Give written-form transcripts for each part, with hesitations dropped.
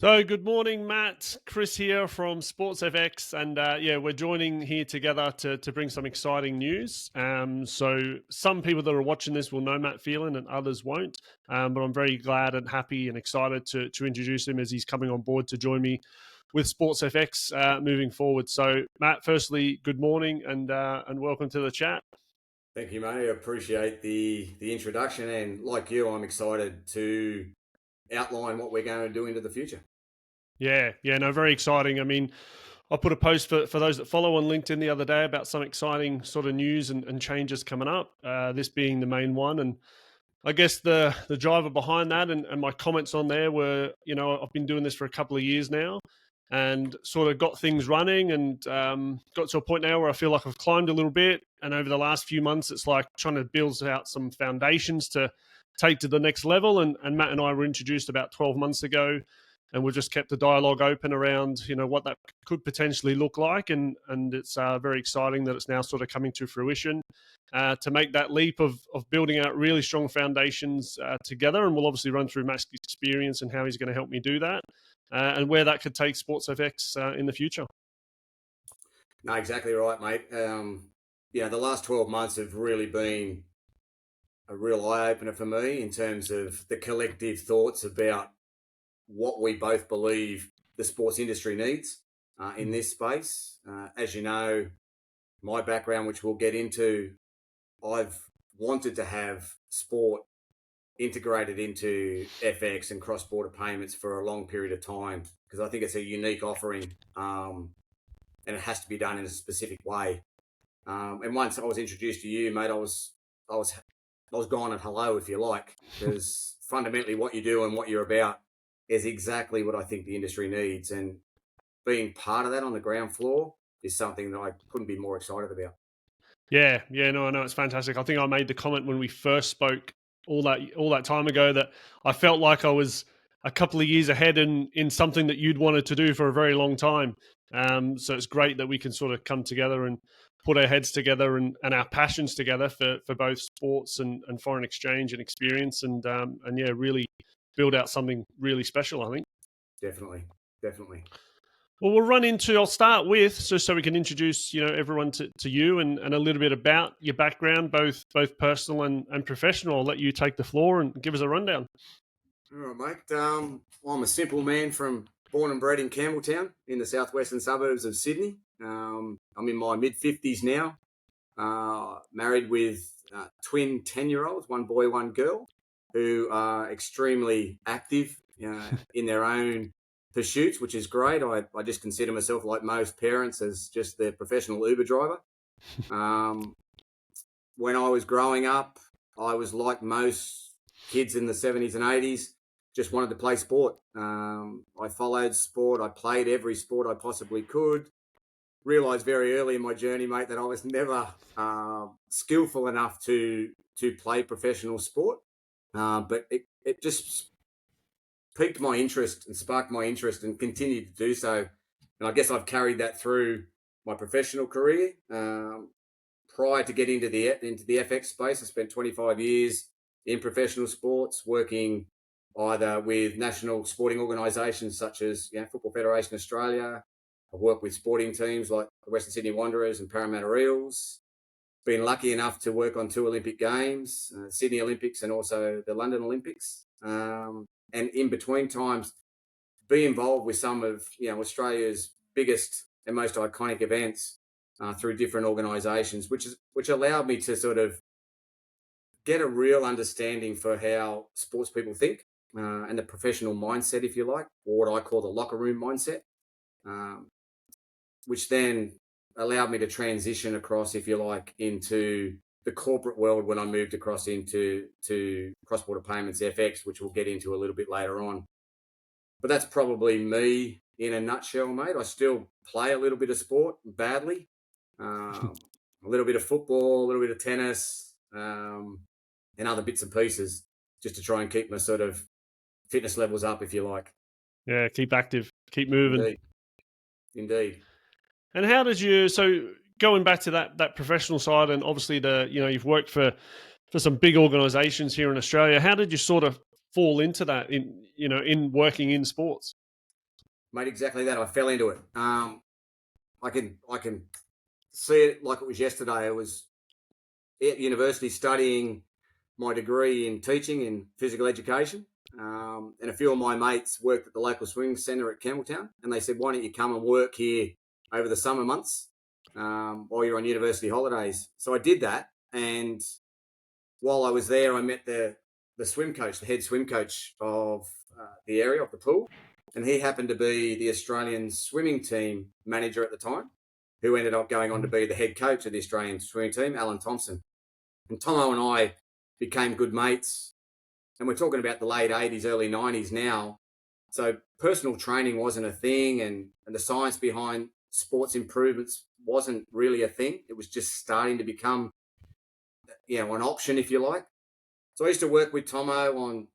So, good morning, Matt. Chris here from SportsFX, and we're joining here together to bring some exciting news. So, some people that are watching this will know Matt Phelan, and others won't. But I'm very glad and happy and excited to introduce him as he's coming on board to join me with SportsFX moving forward. So, Matt, firstly, good morning and welcome to the chat. Thank you, mate. I appreciate the introduction, and like you, I'm excited to outline what we're going to do into the future. Yeah, no, very exciting. I mean, I put a post for those that follow on LinkedIn the other day about some exciting sort of news and changes coming up, this being the main one. And I guess the driver behind that and my comments on there were, I've been doing this for a couple of years now and sort of got things running and got to a point now where I feel like I've climbed a little bit. And over the last few months, it's like trying to build out some foundations to take to the next level. And Matt and I were introduced about 12 months ago, and we've just kept the dialogue open around what that could potentially look like, and it's very exciting that it's now sort of coming to fruition to make that leap of building out really strong foundations together. And we'll obviously run through Matt's experience and how he's going to help me do that, and where that could take SportsFX in the future. No, exactly right, mate. The last 12 months have really been a real eye opener for me in terms of the collective thoughts about what we both believe the sports industry needs in this space. As you know, my background, which we'll get into, I've wanted to have sport integrated into FX and cross border payments for a long period of time because I think it's a unique offering and it has to be done in a specific way. And once I was introduced to you, mate, I was I was gone at hello, if you like, because fundamentally what you do and what you're about is exactly what I think the industry needs. And being part of that on the ground floor is something that I couldn't be more excited about. Yeah, no, I know it's fantastic. I think I made the comment when we first spoke all that time ago that I felt like I was a couple of years ahead in something that you'd wanted to do for a very long time. So it's great that we can sort of come together and put our heads together and our passions together for both sports and foreign exchange and experience and yeah, really build out something really special, I think. Definitely, definitely. Well, we'll run into. I'll start with so we can introduce everyone to you and a little bit about your background, both personal and professional. I'll let you take the floor and give us a rundown. All right, mate. I'm a simple man from born and bred in Campbelltown in the southwestern suburbs of Sydney. I'm in my mid 50s now. Married with twin 10-year-olds, one boy, one girl, who are extremely active in their own pursuits, which is great. I just consider myself, like most parents, as just the professional Uber driver. Um, when I was growing up, I was like most kids in the 70s and 80s, just wanted to play sport. I followed sport. I played every sport I possibly could. Realised very early in my journey, mate, that I was never skillful enough to play professional sport. But it just piqued my interest and sparked my interest and continued to do so. And I guess I've carried that through my professional career. Prior to getting into the FX space, I spent 25 years in professional sports, working either with national sporting organisations such as Football Federation Australia. I've worked with sporting teams like the Western Sydney Wanderers and Parramatta Eels. Been lucky enough to work on two Olympic Games, Sydney Olympics and also the London Olympics. And in between times, be involved with some of Australia's biggest and most iconic events through different organisations, which allowed me to sort of get a real understanding for how sports people think and the professional mindset, if you like, or what I call the locker room mindset, um, which then allowed me to transition across, if you like, into the corporate world when I moved across into cross-border payments FX, which we'll get into a little bit later on. But that's probably me in a nutshell, mate. I still play a little bit of sport badly, a little bit of football, a little bit of tennis, and other bits and pieces just to try and keep my sort of fitness levels up, if you like. Yeah, keep active, keep moving. Indeed. Indeed. And how did you? So going back to that professional side, and obviously you've worked for some big organisations here in Australia. How did you sort of fall into that in working in sports? mate, exactly that. I fell into it. I can see it like it was yesterday. I was at university studying my degree in teaching in physical education. And a few of my mates worked at the local swimming centre at Campbelltown, and they said, "Why don't you come and work here over the summer months while you're on university holidays?" So I did that, and while I was there, I met the swim coach, the head swim coach of the area of the pool, and he happened to be the Australian swimming team manager at the time, who ended up going on to be the head coach of the Australian swimming team, Alan Thompson. And Tomo and I became good mates, and we're talking about the late 80s, early 90s now. So personal training wasn't a thing, and the science behind sports improvements wasn't really a thing. It was just starting to become, an option, if you like. So I used to work with Tomo on,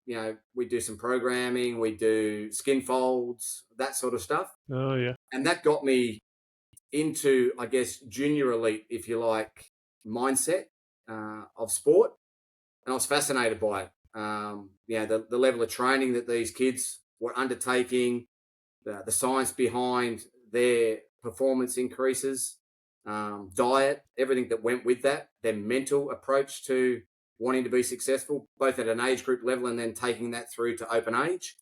we do some programming, we do skin folds, that sort of stuff. Oh, yeah. And that got me into, I guess, junior elite, if you like, mindset of sport. And I was fascinated by it. The level of training that these kids were undertaking, the science behind their performance increases, diet, everything that went with that, their mental approach to wanting to be successful, both at an age group level and then taking that through to open age.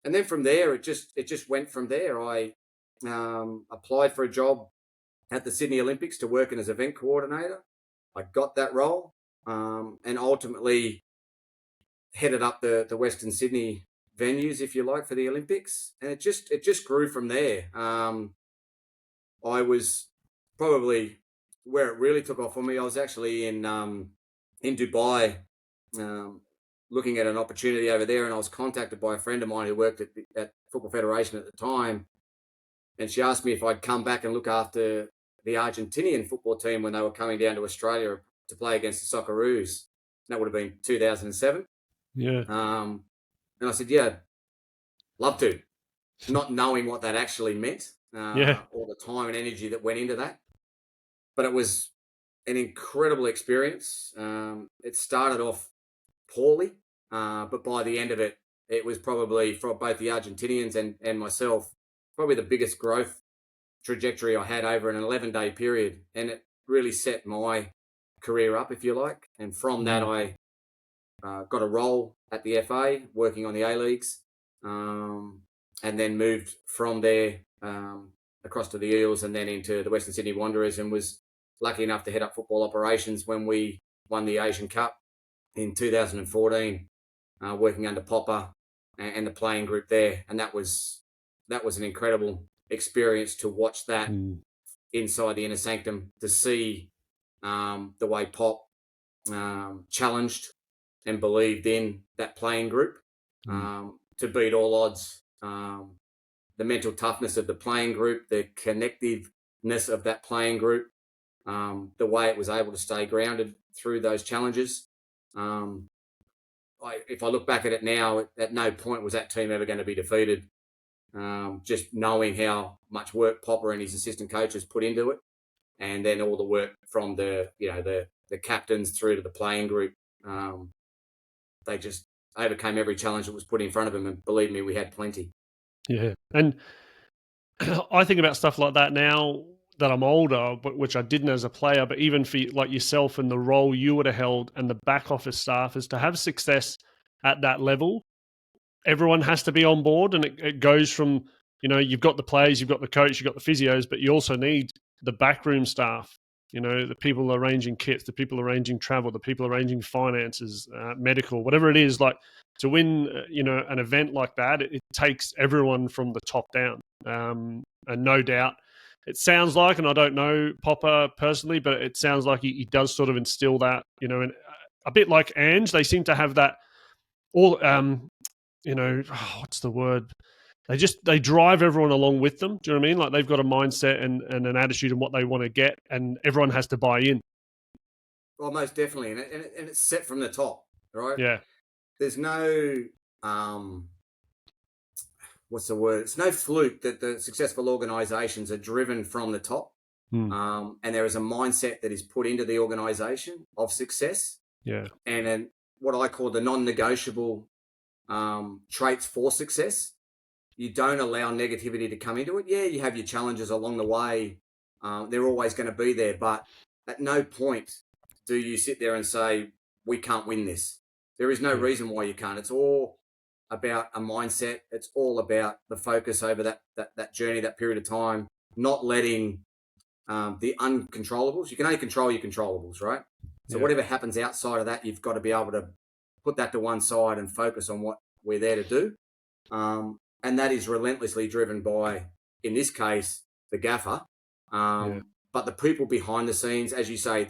And then from there, it just went from there. I applied for a job at the Sydney Olympics to work as event coordinator. I got that role, and ultimately headed up the Western Sydney venues, if you like, for the Olympics. And it just grew from there. I was probably where it really took off for me. I was actually in Dubai, looking at an opportunity over there, and I was contacted by a friend of mine who worked at Football Federation at the time, and she asked me if I'd come back and look after the Argentinian football team when they were coming down to Australia to play against the Socceroos. That would have been 2007. Yeah. And I said, yeah, love to, not knowing what that actually meant, all the time and energy that went into that. But it was an incredible experience. It started off poorly, but by the end of it, it was probably, for both the Argentinians and myself, probably the biggest growth trajectory I had over an 11-day period. And it really set my career up, if you like. And from that, I got a role at the FA working on the A-Leagues, and then moved from there across to the Eels and then into the Western Sydney Wanderers, and was lucky enough to head up football operations when we won the Asian Cup in 2014, working under Popper and the playing group there. And that was an incredible experience to watch that inside the inner sanctum, to see the way Pop challenged and believed in that playing group, to beat all odds, the mental toughness of the playing group, the connectiveness of that playing group, the way it was able to stay grounded through those challenges. If I look back at it now, at no point was that team ever going to be defeated. Just knowing how much work Popper and his assistant coaches put into it, and then all the work from the captains through to the playing group. They just overcame every challenge that was put in front of them, and believe me, we had plenty. Yeah. And I think about stuff like that now that I'm older, but which I didn't as a player, but even for like yourself and the role you would have held and the back office staff, is to have success at that level. Everyone has to be on board, and it goes from, you've got the players, you've got the coach, you've got the physios, but you also need the backroom staff, the people arranging kits, the people arranging travel, the people arranging finances, medical, whatever it is. Like, to win, an event like that, it takes everyone from the top down. And no doubt, it sounds like, and I don't know Popper personally, but it sounds like he does sort of instill that, and a bit like Ange, they seem to have that all, what's the word? They drive everyone along with them. Do you know what I mean? Like, they've got a mindset and an attitude and what they want to get, and everyone has to buy in. Well, most definitely, and it's set from the top, right? Yeah. There's no what's the word? It's no fluke that the successful organisations are driven from the top, and there is a mindset that is put into the organisation of success. Yeah. And what I call the non-negotiable traits for success. you don't allow negativity to come into it. Yeah, you have your challenges along the way. They're always going to be there. But at no point do you sit there and say, we can't win this. There is no reason why you can't. It's all about a mindset. It's all about the focus over that journey, that period of time, not letting the uncontrollables. You can only control your controllables, right? So whatever happens outside of that, you've got to be able to put that to one side and focus on what we're there to do. And that is relentlessly driven by, in this case, the gaffer. But the people behind the scenes, as you say,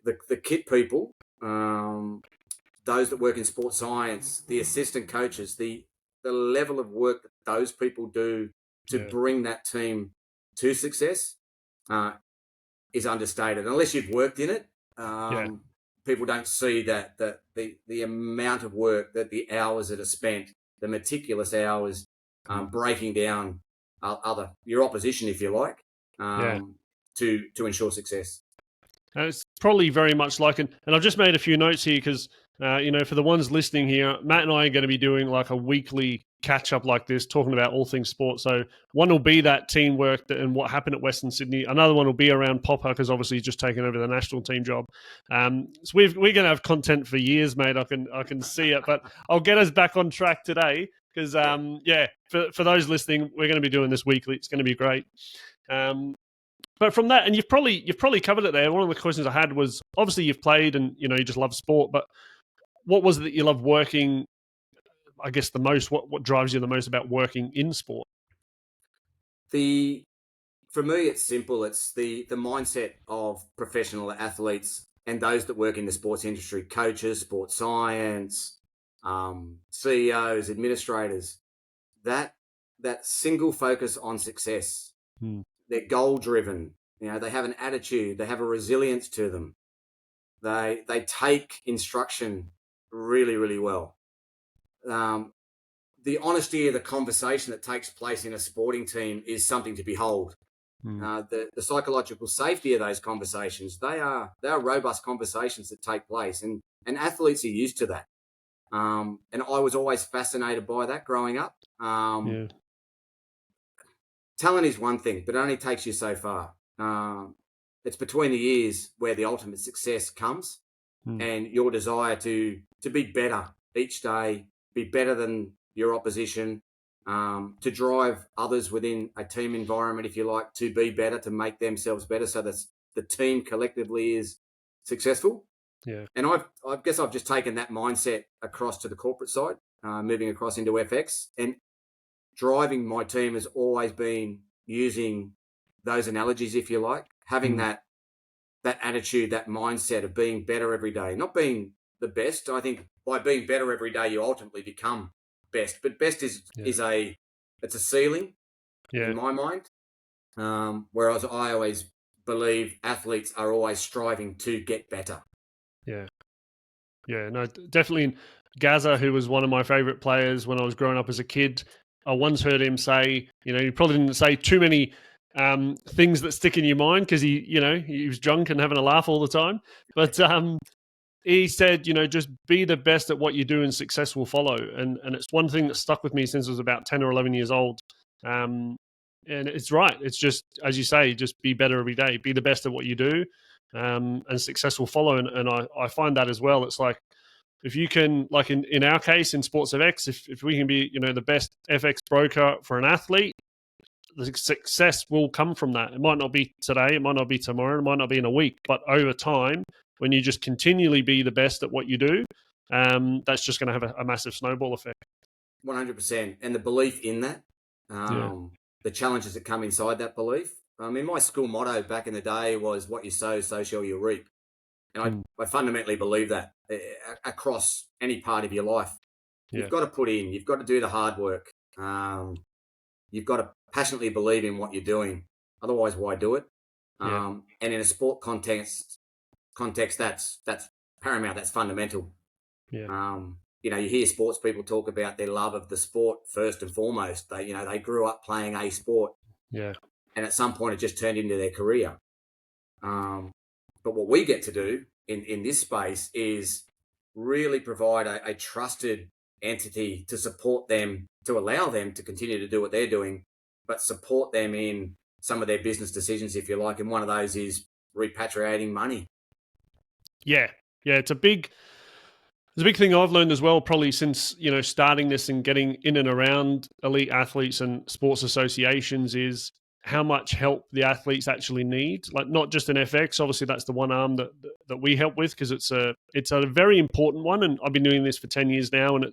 the kit people, those that work in sports science, the assistant coaches, the level of work that those people do to bring that team to success is understated. Unless you've worked in it, people don't see that the amount of work, that the hours that are spent, the meticulous hours, breaking down your opposition, if you like, to ensure success. And it's probably very much like, and I've just made a few notes here because, for the ones listening here, Matt and I are going to be doing like a weekly catch up like this, talking about all things sport. So one will be that teamwork and what happened at Western Sydney. Another one will be around Popper because obviously he's just taken over the national team job. So we're going to have content for years, mate. I can see it, but I'll get us back on track today because, for those listening, we're going to be doing this weekly. It's going to be great. But from that, and you've probably covered it there. One of the questions I had was, obviously you've played and you just love sport, but what was it that you love working, I guess, the most? What drives you the most about working in sport? For me, it's simple. It's the mindset of professional athletes and those that work in the sports industry, coaches, sports science, CEOs, administrators. That single focus on success. They're goal driven. They have an attitude. They have a resilience to them. They take instruction really, really well. The honesty of the conversation that takes place in a sporting team is something to behold. The psychological safety of those conversations, they are robust conversations that take place, and athletes are used to that. And I was always fascinated by that growing up. Talent is one thing, but it only takes you so far. It's between the ears where the ultimate success comes, and your desire to be better each day, be better than your opposition, to drive others within a team environment, if you like, to be better, to make themselves better so that the team collectively is successful. And I guess I've just taken that mindset across to the corporate side, moving across into FX, and driving my team has always been using those analogies, if you like, having that attitude, that mindset of being better every day, not being the best. I think by being better every day, you ultimately become best. But best is a ceiling in my mind. Whereas I always believe athletes are always striving to get better. No, definitely. Gaza, who was one of my favorite players when I was growing up as a kid, I once heard him say, he probably didn't say too many things that stick in your mind because he was drunk and having a laugh all the time. But he said, just be the best at what you do and success will follow. And it's one thing that stuck with me since I was about 10 or 11 years old. And it's right. It's just, as you say, just be better every day. Be the best at what you do, and success will follow. And I find that as well. It's like, if you can, like in our case in SportsFX, if we can be, the best FX broker for an athlete, the success will come from that. It might not be today, it might not be tomorrow, it might not be in a week, but over time, when you just continually be the best at what you do, that's just going to have a massive snowball effect. 100%. And the belief in that, the challenges that come inside that belief. I mean, my school motto back in the day was, what you sow, so shall you reap. And I fundamentally believe that across any part of your life. You've got to put in, you've got to do the hard work. You've got to passionately believe in what you're doing. Otherwise, why do it? And in a sport context, that's paramount. That's fundamental. You hear sports people talk about their love of the sport first and foremost. They grew up playing a sport. And at some point, it just turned into their career. But what we get to do in this space is really provide a trusted entity to support them, to allow them to continue to do what they're doing, but support them in some of their business decisions, if you like. And one of those is repatriating money. Yeah, it's a big thing I've learned as well, probably since starting this and getting in and around elite athletes and sports associations, is how much help the athletes actually need. Like, not just in FX, obviously that's the one arm that we help with, because it's a very important one, and I've been doing this for 10 years now, and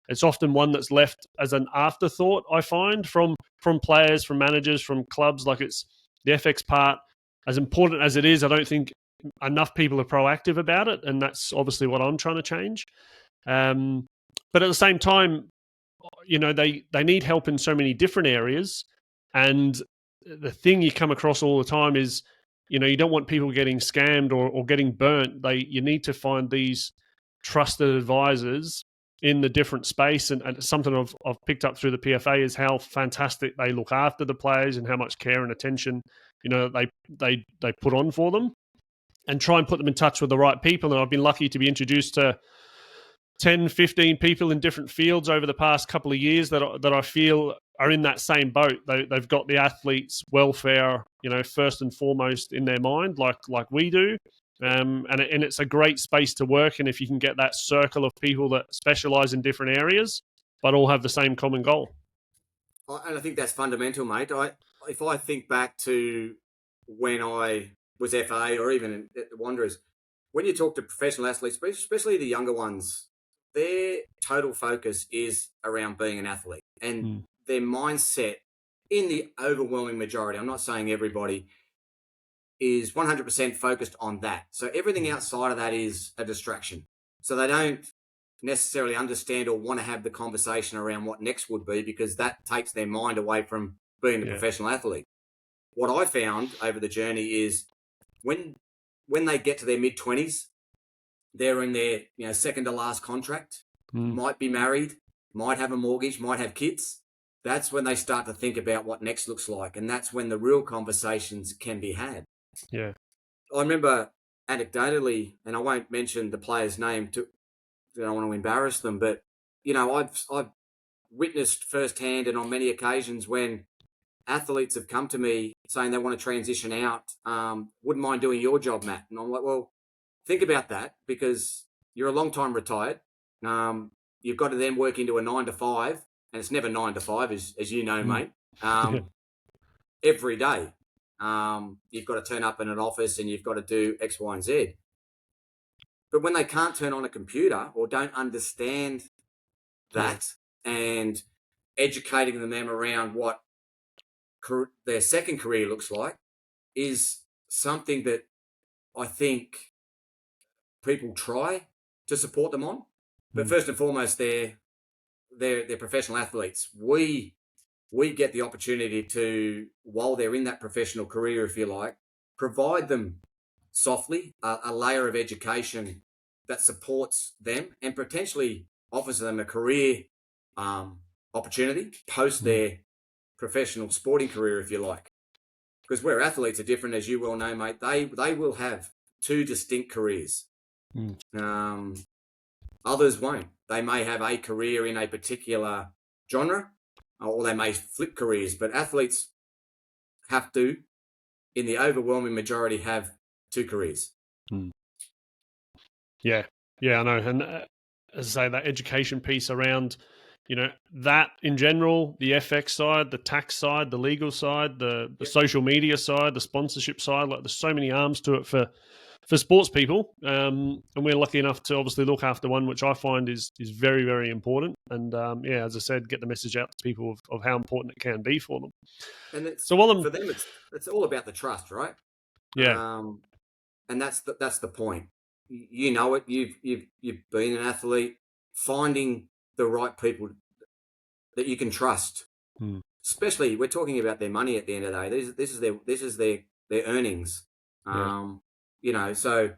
it's often one that's left as an afterthought, I find, from players, from managers, from clubs. Like, it's the FX part, as important as it is, I don't think enough people are proactive about it, and that's obviously what I'm trying to change. But at the same time, they need help in so many different areas, and the thing you come across all the time is, you don't want people getting scammed or getting burnt. You need to find these trusted advisors in the different space, and something I've picked up through the PFA is how fantastic they look after the players and how much care and attention they put on for them, and try and put them in touch with the right people. And I've been lucky to be introduced to 10, 15 people in different fields over the past couple of years that I feel are in that same boat. They've got the athletes' welfare, first and foremost in their mind, like we do. And it's a great space to work. And if you can get that circle of people that specialize in different areas, but all have the same common goal. And I think that's fundamental, mate. If I think back to when I was FA, or even at the Wanderers, when you talk to professional athletes, especially the younger ones, their total focus is around being an athlete, and their mindset, in the overwhelming majority, I'm not saying everybody, is 100% focused on that. So everything outside of that is a distraction. So they don't necessarily understand or want to have the conversation around what next would be, because that takes their mind away from being a professional athlete. What I found over the journey is when they get to their mid-20s, they're in their second to last contract, might be married, might have a mortgage, might have kids. That's when they start to think about what next looks like, and that's when the real conversations can be had. Yeah, I remember anecdotally, and I won't mention the player's name, I don't want to embarrass them, but I've witnessed firsthand and on many occasions when athletes have come to me saying they want to transition out. Wouldn't mind doing your job, Matt. And I'm like, well, think about that, because you're a long time retired. You've got to then work into a 9 to 5, and it's never 9 to 5, as you know, mate. Every day, you've got to turn up in an office and you've got to do X, Y, and Z. But when they can't turn on a computer or don't understand that, and educating them around what their second career looks like is something that I think people try to support them on. But first and foremost, they're professional athletes. We get the opportunity to, while they're in that professional career, if you like, provide them softly a layer of education that supports them and potentially offers them a career opportunity post their professional sporting career, if you like. Because where athletes are different, as you well know, mate, they will have two distinct careers. Others won't. They may have a career in a particular genre, or they may flip careers, but athletes have to, in the overwhelming majority, have two careers. Yeah, I know. And as I say, that education piece around, that in general, the FX side, the tax side, the legal side, the social media side, the sponsorship side, like there's so many arms to it for sports people. And we're lucky enough to obviously look after one, which I find is very, very important. And as I said, get the message out to people of how important it can be for them. And for them, it's all about the trust, right? Yeah. And that's the point. You know it. You've been an athlete. Finding the right people that you can trust, especially we're talking about their money at the end of the day. This is their earnings. So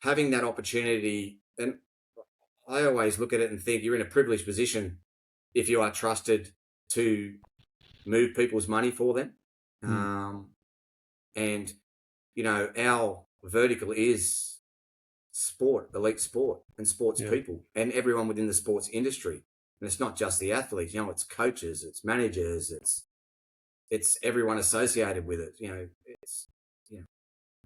having that opportunity, and I always look at it and think you're in a privileged position if you are trusted to move people's money for them. And our vertical is sport, elite sport, and sports people, and everyone within the sports industry. And it's not just the athletes, it's coaches, it's managers, it's everyone associated with it.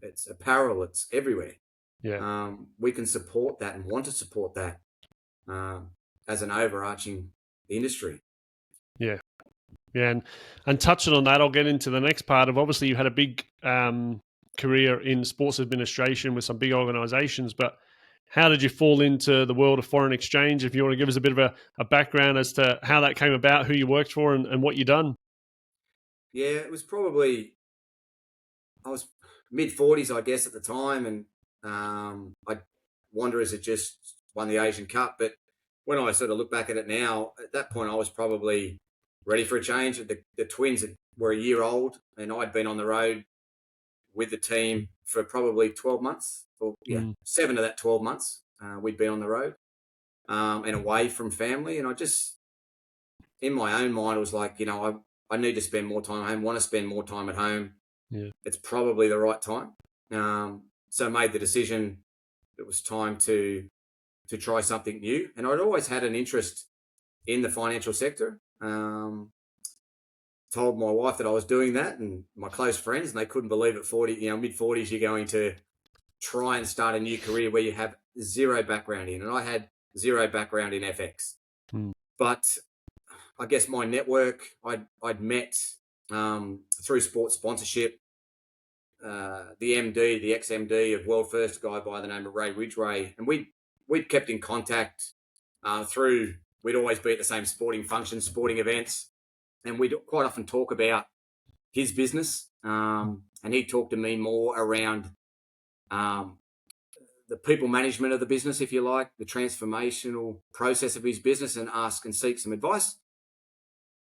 It's apparel, it's everywhere. Yeah. We can support that and want to support that as an overarching industry. Yeah. Yeah, and touching on that, I'll get into the next part of, obviously you had a big career in sports administration with some big organisations, but how did you fall into the world of foreign exchange? If you want to give us a bit of a background as to how that came about, who you worked for, and what you done. Yeah, it was probably, I was mid-40s, I guess, at the time, and Wanderers had just won the Asian Cup. But when I sort of look back at it now, at that point I was probably ready for a change. The twins were a year old, and I'd been on the road with the team for probably 12 months, or 7 of that 12 months. We'd been on the road and away from family, and I just, in my own mind, I was like, I need to spend more time at home, want to spend more time at home. Yeah. It's probably the right time. So I made the decision it was time to try something new. And I'd always had an interest in the financial sector. Told my wife that I was doing that, and my close friends, and they couldn't believe at 40, mid-40s, you're going to try and start a new career where you have zero background in. And I had zero background in FX. But I guess my network, I'd met through sports sponsorship, the ex-MD of World First, a guy by the name of Ray Ridgway, and we'd kept in contact through. We'd always be at the same sporting functions, sporting events, and we'd quite often talk about his business, and he'd talk to me more around the people management of the business, if you like, the transformational process of his business, and ask and seek some advice.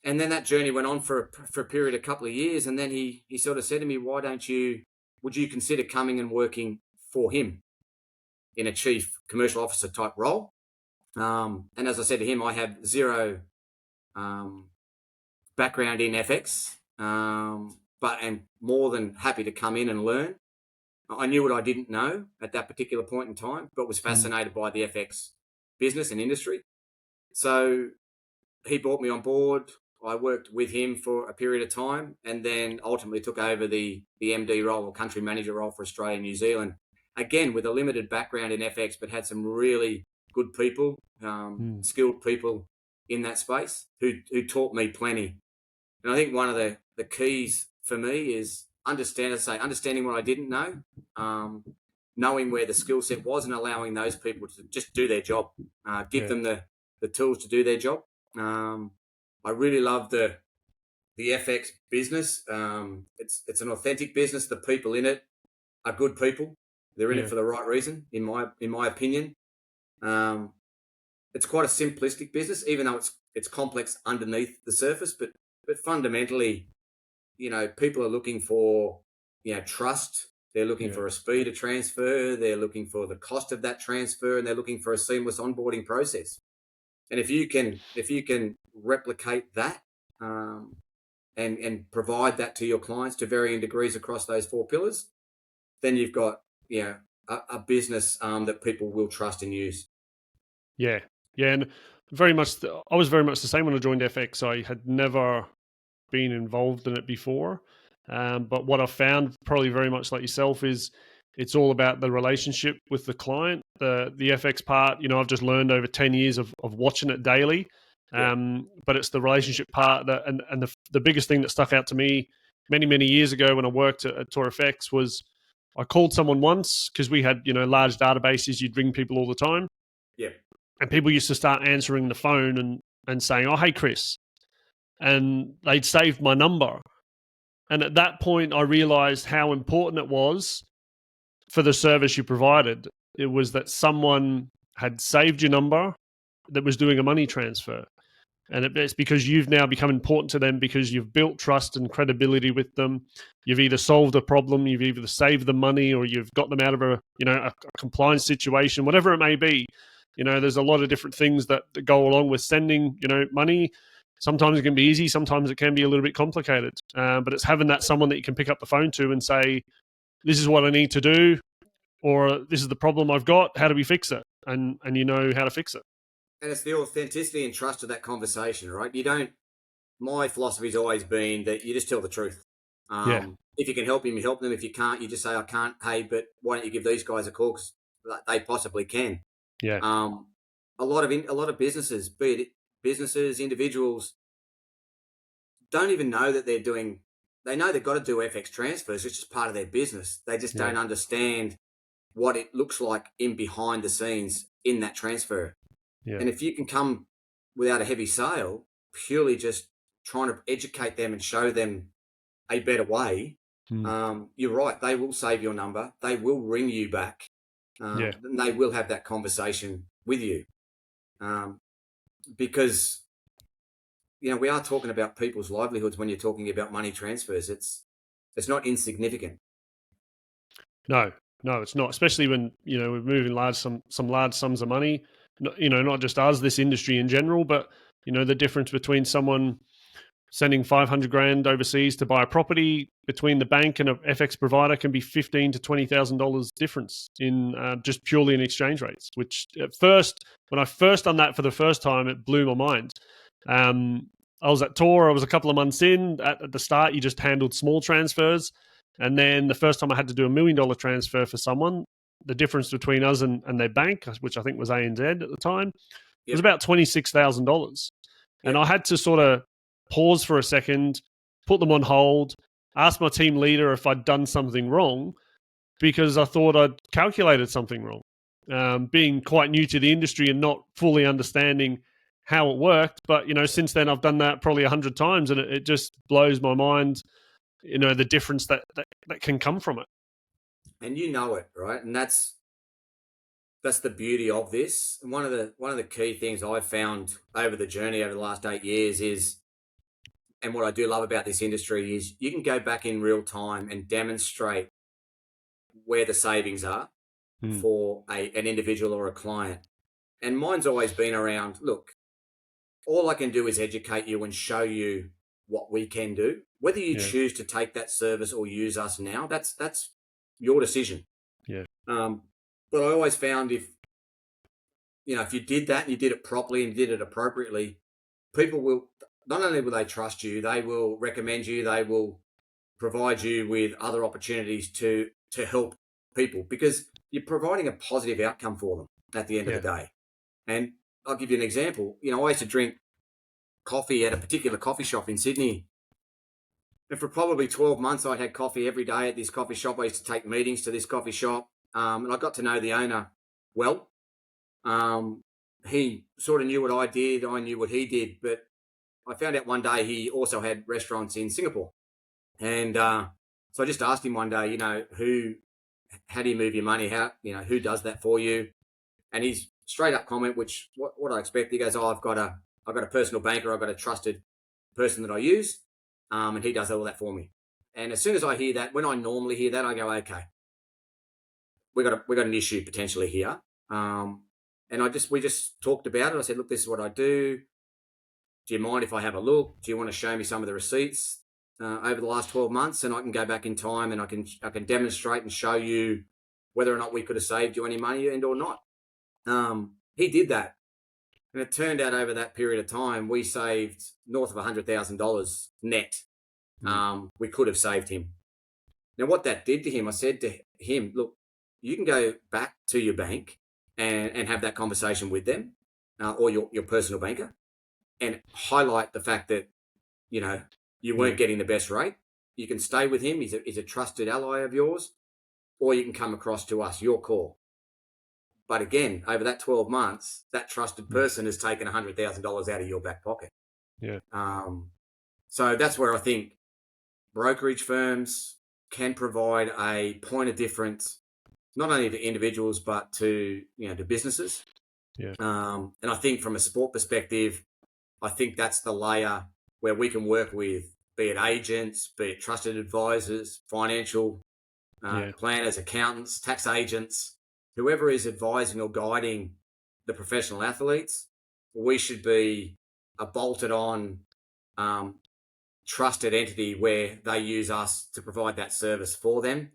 And then that journey went on for a period, a couple of years. And then he sort of said to me, would you consider coming and working for him in a chief commercial officer type role? And as I said to him, I have zero background in FX, but am more than happy to come in and learn. I knew what I didn't know at that particular point in time, but was fascinated by the FX business and industry. So he brought me on board. I worked with him for a period of time, and then ultimately took over the MD role or country manager role for Australia and New Zealand. Again, with a limited background in FX, but had some really good people, skilled people in that space who taught me plenty. And I think one of the keys for me is understanding what I didn't know, knowing where the skill set was, and allowing those people to just do their job, give them the tools to do their job. I really love the FX business. It's an authentic business. The people in it are good people. They're in it for the right reason, in my opinion. It's quite a simplistic business, even though it's complex underneath the surface. But fundamentally, people are looking for trust. They're looking for a speed of transfer. They're looking for the cost of that transfer, and they're looking for a seamless onboarding process. And if you can replicate that and provide that to your clients to varying degrees across those 4 pillars, then you've got a business that people will trust and use. Yeah, and I was very much the same when I joined FX. I had never been involved in it before, but what I've found, probably very much like yourself, is it's all about the relationship with the client. The FX part, I've just learned over 10 years of watching it daily. But it's the relationship part that, and the biggest thing that stuck out to me many years ago when I worked at Tour FX was I called someone once because we had large databases. You'd ring people all the time, and people used to start answering the phone and saying, "Oh, hey Chris," and they'd saved my number. And at that point, I realized how important it was for the service you provided. It was that someone had saved your number that was doing a money transfer. And it's because you've now become important to them because you've built trust and credibility with them. You've either solved a problem, you've either saved them money, or you've got them out of a compliance situation, whatever it may be. There's a lot of different things that go along with sending, money. Sometimes it can be easy. Sometimes it can be a little bit complicated. But it's having that someone that you can pick up the phone to and say, this is what I need to do, or this is the problem I've got. How do we fix it? And you know how to fix it. And it's the authenticity and trust of that conversation, right? My philosophy's always been that you just tell the truth. Yeah. If you can help him, you help them. If you can't, you just say, I can't. Hey, but why don't you give these guys a call? Because they possibly can. Yeah. Um, a lot of businesses, be it businesses, individuals, don't even know that they're doing. They know they've got to do FX transfers. It's just part of their business. They just Yeah. don't understand what it looks like in behind the scenes in that transfer. Yeah. And if you can come without a heavy sale, purely just trying to educate them and show them a better way, Mm. you're right. They will save your number. They will ring you back. Yeah. And they will have that conversation with you. Because, we are talking about people's livelihoods when you're talking about money transfers. It's not insignificant. No, no, it's not. Especially when we're moving some large sums of money. Not just us, this industry in general, but the difference between someone sending 500 grand overseas to buy a property between the bank and a FX provider can be $15,000 to $20,000 difference in just purely in exchange rates. Which at first, when I first done that for the first time, it blew my mind. I was at tour. I was a couple of months in. At the start, you just handled small transfers. And then the first time I had to do $1 million transfer for someone, the difference between us and their bank, which I think was ANZ at the time, was about $26,000. And I had to sort of pause for a second, put them on hold, ask my team leader if I'd done something wrong, because I thought I'd calculated something wrong. Being quite new to the industry and not fully understanding how it worked. But, since then I've done that probably 100 times, and it just blows my mind, the difference that can come from it. And it, right? And that's the beauty of this. And one of the key things I've found over the journey over the last 8 years is, and what I do love about this industry is you can go back in real time and demonstrate where the savings are for an individual or a client. And mine's always been around, look, all I can do is educate you and show you what we can do. Whether you choose to take that service or use us now, that's your decision. Yeah. But I always found if you did that and you did it properly and did it appropriately, people will, not only will they trust you, they will recommend you, they will provide you with other opportunities to help people, because you're providing a positive outcome for them at the end of the day. And I'll give you an example. I used to drink coffee at a particular coffee shop in Sydney. And for probably 12 months, I had coffee every day at this coffee shop. I used to take meetings to this coffee shop. And I got to know the owner well. He sort of knew what I did. I knew what he did. But I found out one day he also had restaurants in Singapore. And so I just asked him one day, how do you move your money? Who does that for you? And his straight up comment, which what I expect, he goes, I've got a personal banker. I've got a trusted person that I use. And he does all that for me. And as soon as I hear that, when I normally hear that, I go, okay, we got an issue potentially here. And we just talked about it. I said, look, this is what I do. Do you mind if I have a look? Do you want to show me some of the receipts over the last 12 months? And I can go back in time and I can demonstrate and show you whether or not we could have saved you any money and or not. He did that. And it turned out over that period of time, we saved north of $100,000 net. We could have saved him. Now, what that did to him, I said to him, look, you can go back to your bank and have that conversation with them or your personal banker and highlight the fact that, you weren't getting the best rate. You can stay with him. He's a trusted ally of yours, or you can come across to us, your call. But again, over that 12 months, that trusted person has taken $100,000 out of your back pocket. Yeah. So that's where I think brokerage firms can provide a point of difference, not only to individuals, but to businesses. Yeah. And I think from a sport perspective, I think that's the layer where we can work with, be it agents, be it trusted advisors, financial planners, accountants, tax agents, whoever is advising or guiding the professional athletes. We should be a bolted on trusted entity where they use us to provide that service for them,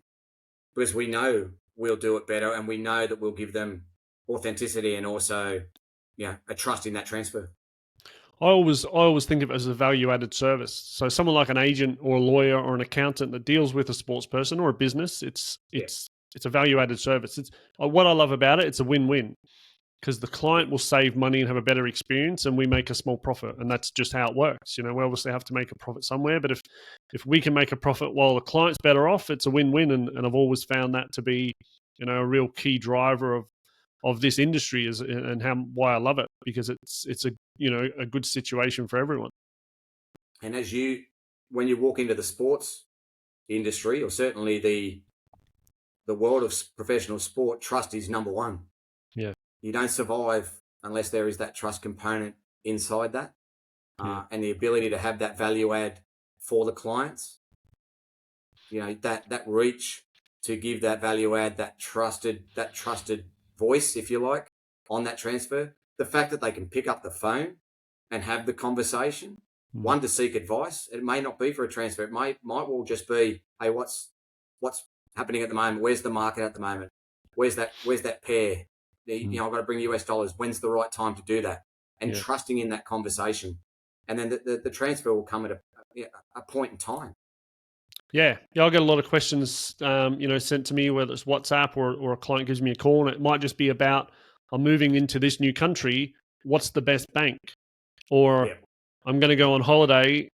because we know we'll do it better and we know that we'll give them authenticity and also, a trust in that transfer. I always think of it as a value added service. So someone like an agent or a lawyer or an accountant that deals with a sports person or a business, Yeah, it's a value added service. It's what I love about it. It's a win win because the yeah, client will save money and have a better experience, and we make a small profit, and that's just how it works. We obviously have to make a profit somewhere, but if we can make a profit while the client's better off, it's a win win, and I've always found that to be a real key driver of this industry is and why I love it, because it's a good situation for everyone. and when you walk into the sports industry, or certainly the world of professional sport, trust is number one. Yeah, You don't survive unless there is that trust component inside that, yeah, and the ability to have that value add for the clients. That reach to give that value add, that trusted voice, if you like, on that transfer. The fact that they can pick up the phone and have the conversation, mm, one, to seek advice. It may not be for a transfer. It might well just be, hey, what's happening at the moment? Where's the market at the moment? Where's that pair? mm, I've got to bring US dollars. When's the right time to do that? And yeah, trusting in that conversation, and then the transfer will come at a point in time. yeah. I get a lot of questions, sent to me, whether it's WhatsApp or a client gives me a call, and it might just be about, I'm moving into this new country. What's the best bank? Or Yeah, I'm going to go on holiday.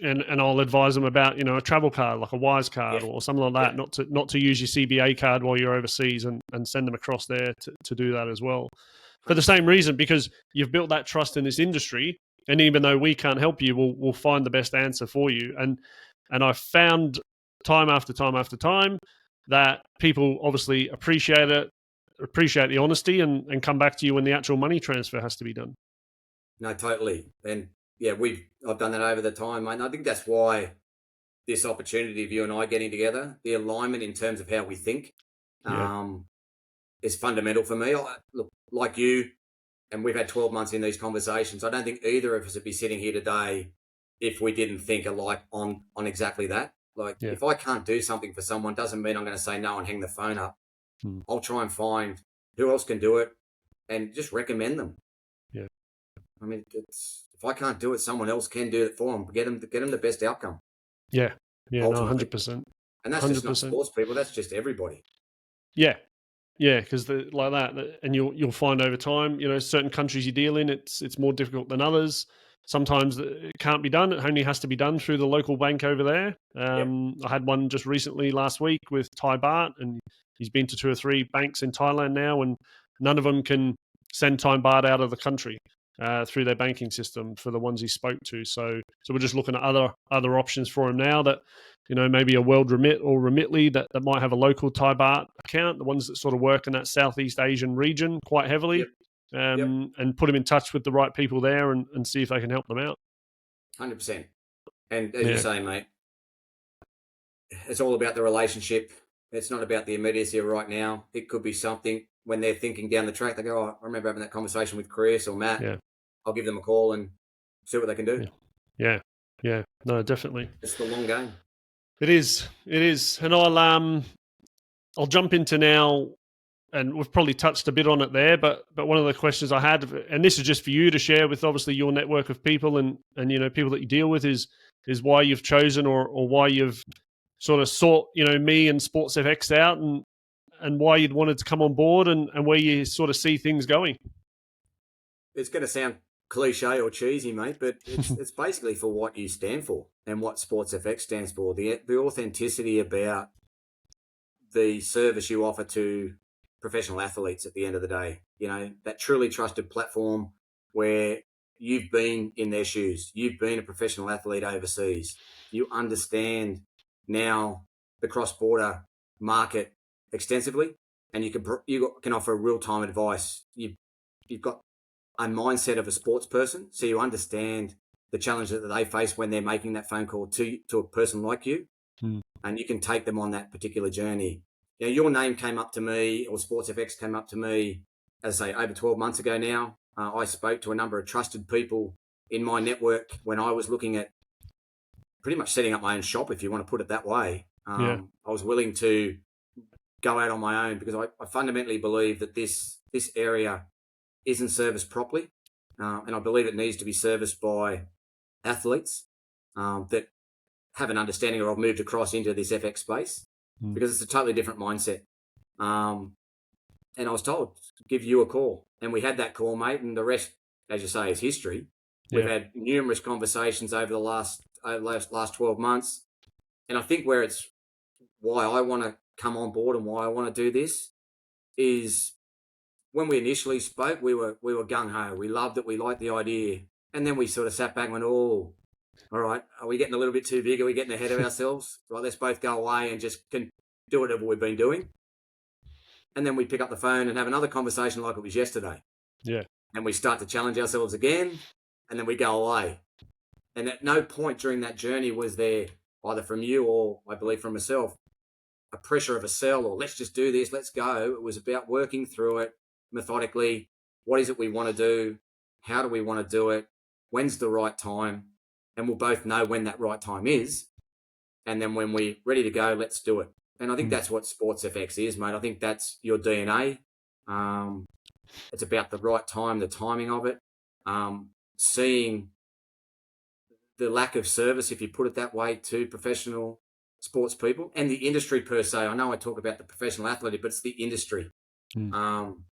And I'll advise them about a travel card like a Wise yeah, card or something like yeah, that, not to use your CBA card while you're overseas, and send them across there to do that as well, for the 100%. same reason, because you've built that trust in this industry, and even though we can't help you, we'll find the best answer for you. And I've found time after time after time that people obviously appreciate the honesty, and come back to you when the actual money transfer has to be done. No, totally. And yeah, I've done that over the time, mate. And I think that's why this opportunity of you and I getting together, the alignment in terms of how we think, Yeah, um, is fundamental for me. Look, like you, and we've had 12 months in these conversations. I don't think either of us would be sitting here today if we didn't think alike on exactly that. Like, yeah, if I can't do something for someone, doesn't mean I'm going to say no and hang the phone up. mm, I'll try and find who else can do it and just recommend them. yeah, I mean, if I can't do it, someone else can do it for them. Get them the best outcome yeah, yeah. No, ultimately, 100%, and that's just hundred not percent. sports people. That's just everybody. Yeah, yeah, because like that, and you'll find over time, certain countries you deal in, it's more difficult than others. Sometimes it can't be done; it only has to be done through the local bank over there. Yep, I had one just recently last week with Thai baht, and he's been to 2 or 3 banks in Thailand now, and none of them can send Thai baht out of the country through their banking system for the ones he spoke to. So we're just looking at other options for him now, that maybe a World Remit or Remitly that might have a local Thai baht account, the ones that sort of work in that Southeast Asian region quite heavily, yep, yep, and put him in touch with the right people there, and see if they can help them out. 100%. And as you Yeah, say, mate, it's all about the relationship. It's not about the immediacy of right now. It could be something when they're thinking down the track. They go, "Oh, I remember having that conversation with Chris or Matt. yeah, I'll give them a call and see what they can do." yeah, yeah, yeah. No, definitely. It's the long game. It is, and I'll jump into now, and we've probably touched a bit on it there, but one of the questions I had, and this is just for you to share with obviously your network of people, and people that you deal with, is why you've chosen, or why you've sort of sought me and SportsFX out, and why you'd wanted to come on board, and where you sort of see things going. It's going to sound cliche or cheesy, mate, but it's basically for what you stand for and what SportsFX stands for. The authenticity about the service you offer to professional athletes at the end of the day. That truly trusted platform where you've been in their shoes. You've been a professional athlete overseas. You understand now the cross-border market extensively, and you can offer real-time advice. You've got a mindset of a sports person, so you understand the challenge that they face when they're making that phone call to a person like you, Mm. and you can take them on that particular journey. Your name came up to me, or SportsFX came up to me, as I say, over 12 months ago now. I spoke to a number of trusted people in my network when I was looking at pretty much setting up my own shop, if you want to put it that way. Yeah, I was willing to go out on my own because I fundamentally believe that this area isn't serviced properly, and I believe it needs to be serviced by athletes that have an understanding or have moved across into this FX space, because it's a totally different mindset. And I was told, give you a call. And we had that call, mate, and the rest, as you say, is history. We've had numerous conversations over the last 12 months. And I think where it's why I want to come on board and why I want to do this is when we initially spoke, we were gung-ho. We loved it. We liked the idea. And then we sort of sat back and went, oh, all right, are we getting a little bit too big? Are we getting ahead of ourselves? Right, let's both go away and just do whatever we've been doing. And then we pick up the phone and have another conversation like it was yesterday. Yeah. And we start to challenge ourselves again, and then we go away. And at no point during that journey was there, either from you or I believe from myself, a pressure of a sell or let's just do this, let's go. It was about working through it methodically. What is it we want to do? How do we want to do it? When's the right time? And we'll both know when that right time is. And then when we're ready to go, let's do it. And I think that's what SportsFX is, mate. I think that's your DNA. It's about the right time, the timing of it, seeing the lack of service, if you put it that way, to professional sports people and the industry per se. I know I talk about the professional athlete, but it's the industry, and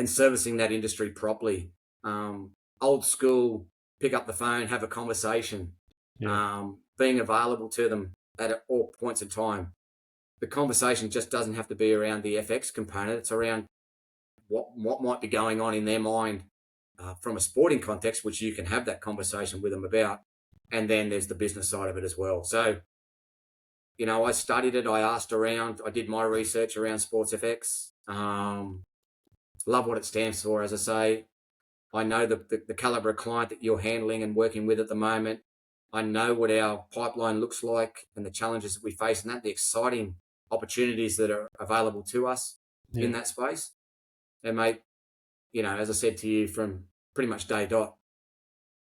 servicing that industry properly. Old school, pick up the phone, have a conversation, being available to them at all points in time. The conversation just doesn't have to be around the FX component. It's around what might be going on in their mind from a sporting context, which you can have that conversation with them about. And then there's the business side of it as well. So, you know, I studied it. I asked around. I did my research around SportsFX. Love what it stands for, as I say. I know the caliber of client that you're handling and working with at the moment. I know what our pipeline looks like and the challenges that we face and the exciting opportunities that are available to us in that space. And mate, you know, as I said to you from pretty much day dot,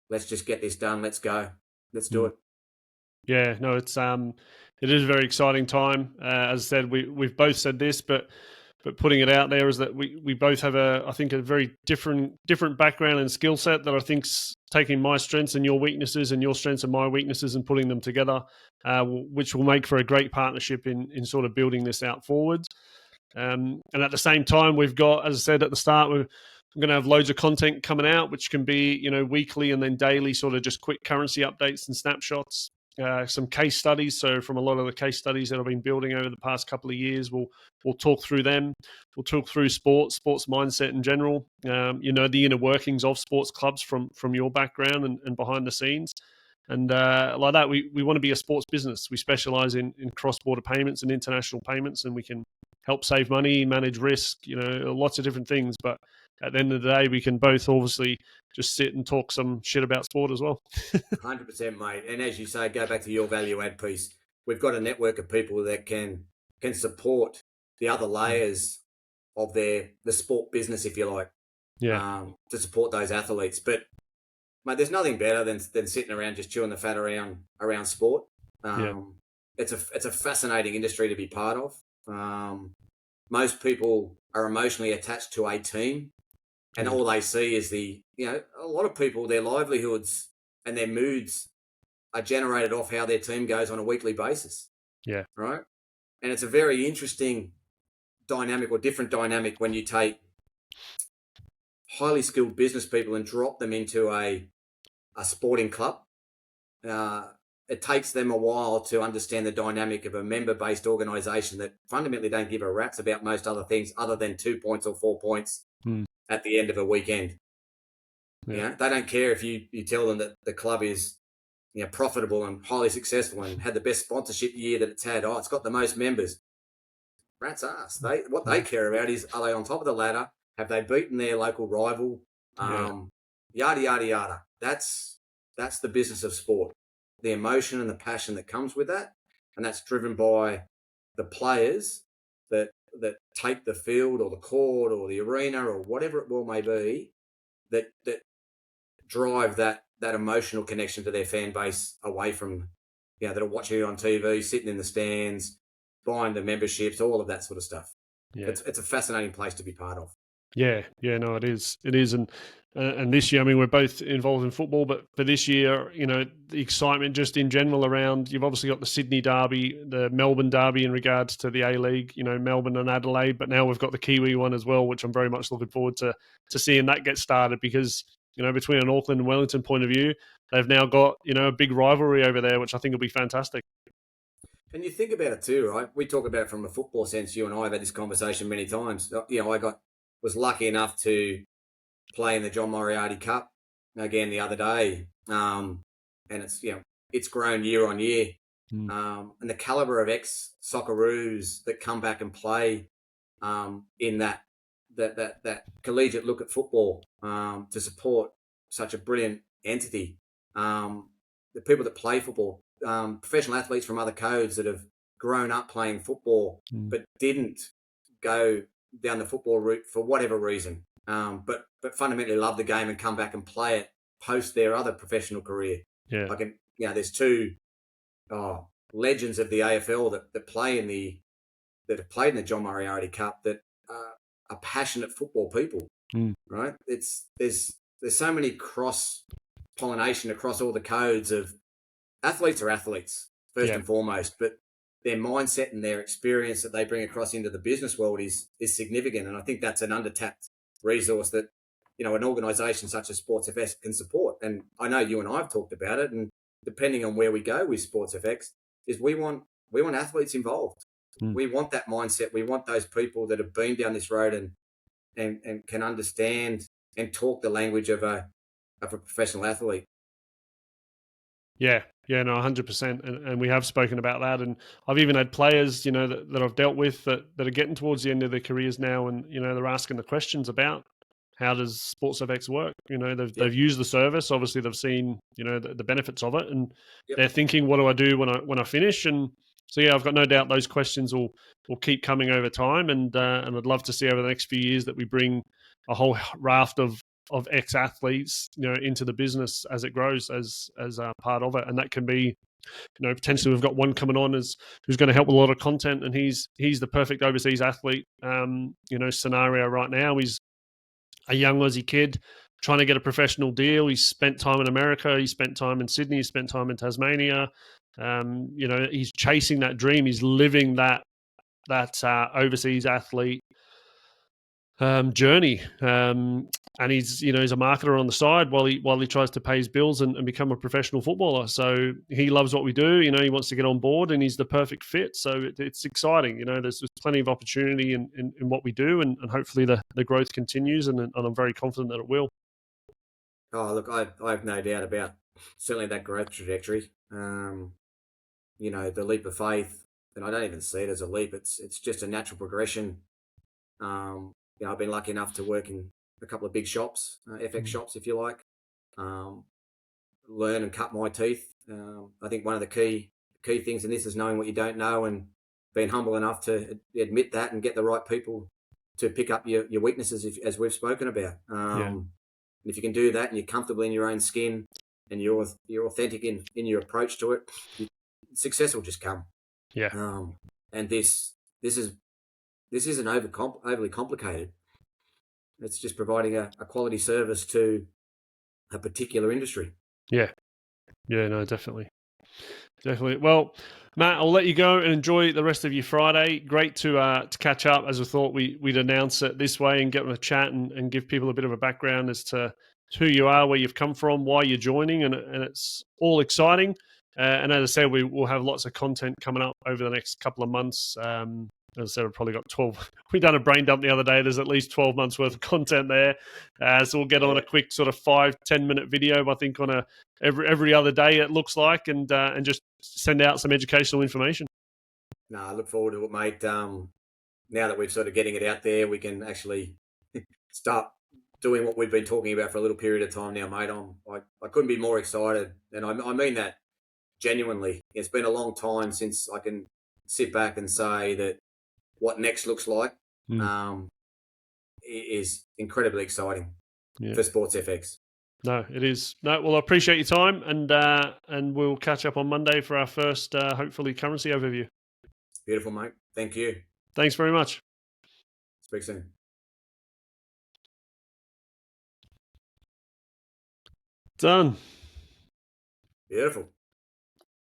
let's just get this done. Let's go. Let's do it. Yeah, no, it is a very exciting time. As I said, we've both said this, but putting it out there is that we both have I think a very different background and skill set that I think's taking my strengths and your weaknesses and your strengths and my weaknesses and putting them together, which will make for a great partnership in sort of building this out forwards. And at the same time, we've got, as I said at the start, we're going to have loads of content coming out, which can be, you know, weekly and then daily, sort of just quick currency updates and snapshots. Some case studies. So from a lot of the case studies that I've been building over the past couple of years, we'll talk through them. We'll talk through sports mindset in general. You know, the inner workings of sports clubs from your background and behind the scenes. And like that, we want to be a sports business. We specialize in cross-border payments and international payments, and we can help save money, manage risk, you know, lots of different things. But at the end of the day, we can both obviously just sit and talk some shit about sport as well. 100%, mate. And as you say, go back to your value add piece. We've got a network of people that can support the other layers of the sport business, if you like, to support those athletes. But mate, there's nothing better than sitting around just chewing the fat around sport. It's a fascinating industry to be part of. Most people are emotionally attached to a team, and all they see is a lot of people, their livelihoods and their moods are generated off how their team goes on a weekly basis. Yeah. Right. And it's a very interesting dynamic or different dynamic when you take highly skilled business people and drop them into a sporting club. It takes them a while to understand the dynamic of a member-based organisation that fundamentally don't give a rat's about most other things other than 2 points or 4 points at the end of a weekend. Yeah. You know, they don't care if you tell them that the club is, you know, profitable and highly successful and had the best sponsorship year that it's had. Oh, it's got the most members. Rat's ass. What they care about is, are they on top of the ladder? Have they beaten their local rival? Yada, yada, yada. That's the business of sport. The emotion and the passion that comes with that. And that's driven by the players that take the field or the court or the arena or whatever it well may be, that drive that emotional connection to their fan base away from, you know, that are watching it on TV, sitting in the stands, buying the memberships, all of that sort of stuff. Yeah. It's a fascinating place to be part of. Yeah, no, it is, and this year, I mean, we're both involved in football, but for this year, the excitement just in general around. You've obviously got the Sydney Derby, the Melbourne Derby in regards to the A League, Melbourne and Adelaide, but now we've got the Kiwi one as well, which I'm very much looking forward to seeing that get started because between an Auckland and Wellington point of view, they've now got a big rivalry over there, which I think will be fantastic. And you think about it too, right? We talk about it from a football sense. You and I have had this conversation many times. Was lucky enough to play in the John Moriarty Cup again the other day, and it's grown year on year, and the caliber of ex Socceroos that come back and play in that collegiate look at football to support such a brilliant entity. The people that play football, professional athletes from other codes that have grown up playing football but didn't go down the football route for whatever reason, but fundamentally love the game and come back and play it post their other professional career. Yeah, there's two legends of the AFL that have played in the John Moriarty Cup that are passionate football people. Right? There's so many cross pollination across all the codes of athletes are athletes first and foremost, but their mindset and their experience that they bring across into the business world is significant. And I think that's an undertapped resource that, an organisation such as SportsFX can support. And I know you and I have talked about it, and depending on where we go with SportsFX, is we want athletes involved. We want that mindset. We want those people that have been down this road and can understand and talk the language of a professional athlete. Yeah, no, 100%, and we have spoken about that, and I've even had players, that I've dealt with that are getting towards the end of their careers now, and they're asking the questions about how does SportsFX work. They've used the service, obviously they've seen the benefits of it, and they're thinking, what do I do when I finish? And so I've got no doubt those questions will keep coming over time, and I'd love to see over the next few years that we bring a whole raft of ex-athletes into the business as it grows as a part of it. And that can be potentially we've got one coming on who's going to help with a lot of content, and he's the perfect overseas athlete scenario right now. He's a young Aussie kid trying to get a professional deal. He's spent time in America, he's spent time in Sydney, he's spent time in Tasmania. He's chasing that dream, he's living that overseas athlete journey, and he's he's a marketer on the side while he tries to pay his bills and become a professional footballer. So he loves what we do. He wants to get on board, and he's the perfect fit. So it's exciting. There's plenty of opportunity in what we do, and hopefully the growth continues, and I'm very confident that it will. Oh, look, I have no doubt about certainly that growth trajectory. The leap of faith, and I don't even see it as a leap. It's just a natural progression. I've been lucky enough to work in a couple of big shops, FX shops, if you like. Learn and cut my teeth. I think one of the key things in this is knowing what you don't know and being humble enough to admit that and get the right people to pick up your weaknesses, as we've spoken about. And if you can do that and you're comfortable in your own skin and you're authentic in your approach to it, success will just come. Yeah. And this isn't overly complicated. It's just providing a quality service to a particular industry. Yeah, no, definitely. Well, Matt, I'll let you go and enjoy the rest of your Friday. Great to catch up, as I thought we'd announce it this way and get on a chat and give people a bit of a background as to who you are, where you've come from, why you're joining, and it's all exciting. And as I said, we will have lots of content coming up over the next couple of months. As I said, we've probably got 12. We done a brain dump the other day. There's at least 12 months worth of content there. So we'll get on a quick sort of 5-10 minute video, I think, on every other day, it looks like, and just send out some educational information. No, I look forward to it, mate. Now that we're sort of getting it out there, we can actually start doing what we've been talking about for a little period of time now, mate. I couldn't be more excited, and I mean that genuinely. It's been a long time since I can sit back and say that what next looks like is incredibly exciting for SportsFX. No, it is. No, well, I appreciate your time, and we'll catch up on Monday for our first, hopefully, currency overview. Beautiful, mate. Thank you. Thanks very much. Speak soon. Done. Beautiful.